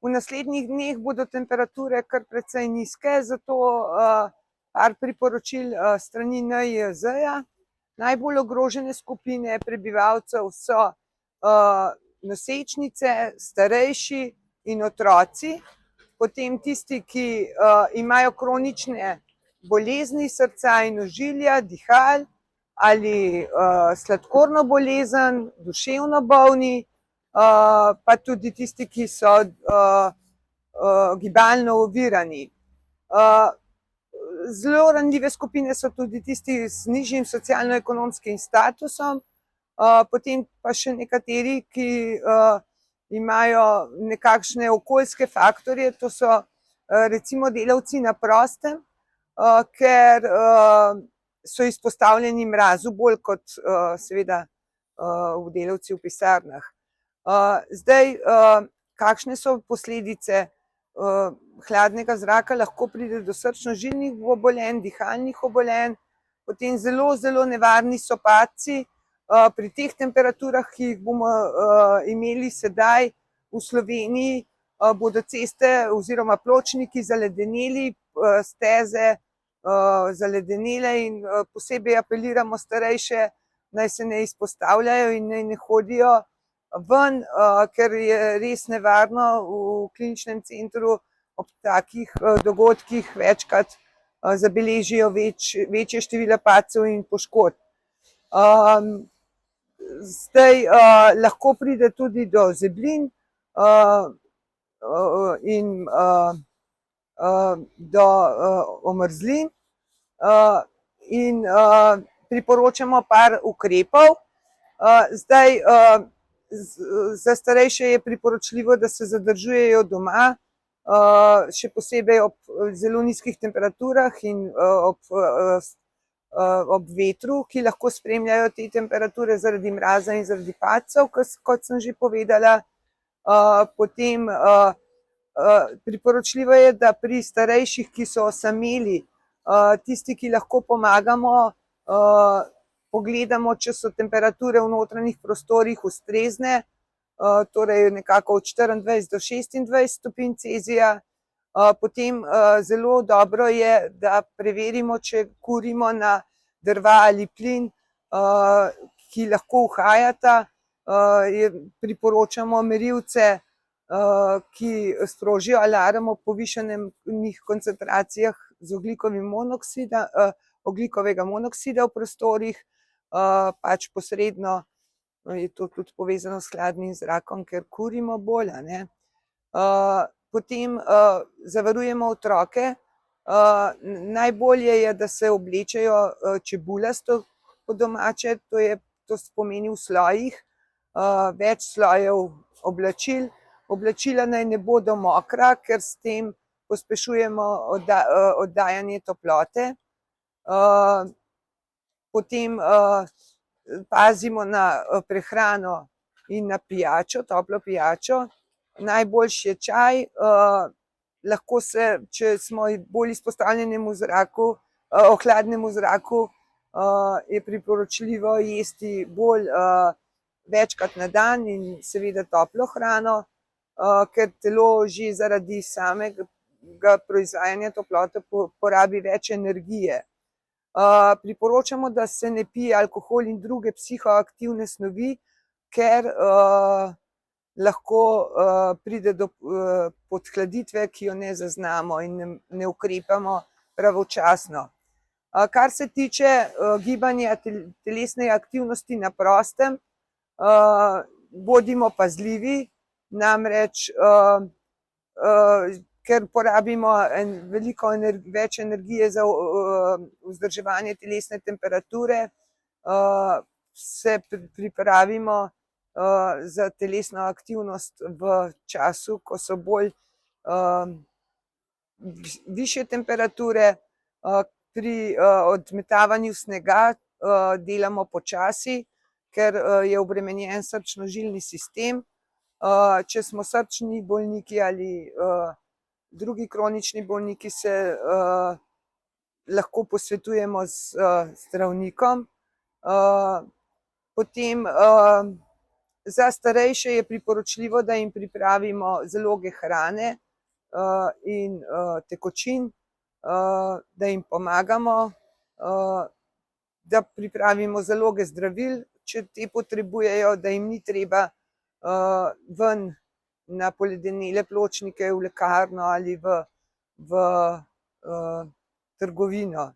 V naslednjih dneh bodo temperature kar precej nizke, zato par priporočil strani NIJZ-ja. Najbolj ogrožene skupine prebivalcev so nosečnice, starejši in otroci. Potem tisti, ki imajo kronične bolezni srca in ožilja, dihal ali sladkorno bolezen, duševno bolni, pa tudi tisti, ki so gibalno ovirani. Zelo ranljive skupine so tudi tisti z nižjim socialno-ekonomskim statusom, potem pa še nekateri, ki imajo nekakšne okoljske faktorje, to so recimo delavci na prostem, ker so izpostavljeni mrazu bolj kot seveda delavci v pisarnah. Zdaj, kakšne so posledice hladnega zraka? Lahko pride do srčno-žilnih obolenj, dihalnih obolenj, potem zelo nevarni so padci. Pri teh temperaturah, ki jih bomo imeli sedaj v Sloveniji, bodo ceste oziroma pločniki zaledeneli, steze zaledenele in posebej apeliramo starejše, naj se ne izpostavljajo in naj ne hodijo ven, ker je res nevarno. V kliničnem centru ob takih dogodkih večkrat zabeležijo večje število padcev in poškodb. Zdaj lahko pride tudi do zeblin in do omrzlin in priporočamo par ukrepov. Zdaj, za starejše je priporočljivo, da se zadržujejo doma, še posebej ob zelo nizkih temperaturah in ob vetru, ki lahko spremljajo te temperature zaradi mraza in zaradi padcev, kot sem že povedala. Potem priporočljivo je, da pri starejših, ki so osameli, tisti, ki lahko pomagamo, pogledamo, če so temperature v notranjih prostorih ustrezne, torej nekako od 24 do 26 stopinj Celzija. Potem zelo dobro je, da preverimo, če kurimo na drva ali plin, ki lahko uhajata. Priporočamo merilce, ki sprožijo alarm ob povišanih koncentracijah z ogljikovega monoksida v prostorih, pač posredno je to tudi povezano s hladnim zrakom, ker kurimo bolj, a ne. Potem zavarujemo otroke. Najbolje je, da se oblečejo čebulasto po domače, to pomeni v slojih, več slojev oblačil. Oblačila naj ne bodo mokra, ker s tem pospešujemo oddajanje toplote. Potem pazimo na prehrano in na pijačo, toplo pijačo. Najboljši je čaj. Lahko se, če smo bolj izpostavljenemu zraku, hladnemu zraku, je priporočljivo jesti večkrat na dan in seveda toplo hrano, ker telo že zaradi samega proizvajanja toplote porabi več energije. Priporočamo, da se ne pije alkohol in druge psihoaktivne snovi, ker lahko pride do podhladitve, ki jo ne zaznamo in ne ukrepamo pravočasno. Kar se tiče gibanja, telesne aktivnosti na prostem, bodimo pazljivi, namreč ker porabimo veliko več energije za vzdrževanje telesne temperature, se pripravimo za telesno aktivnost v času, ko so bolj višje temperature. Pri odmetavanju snega delamo počasi, ker je obremenjen srčno-žilni sistem. Če smo srčni bolniki ali drugi kronični bolniki, se lahko posvetujemo z zdravnikom. Potem Za starejše je priporočljivo, da jim pripravimo zaloge hrane in tekočin, da jim pomagamo, da pripravimo zaloge zdravil, če te potrebujejo, da jim ni treba ven na poledenele pločnike v lekarno ali v trgovino.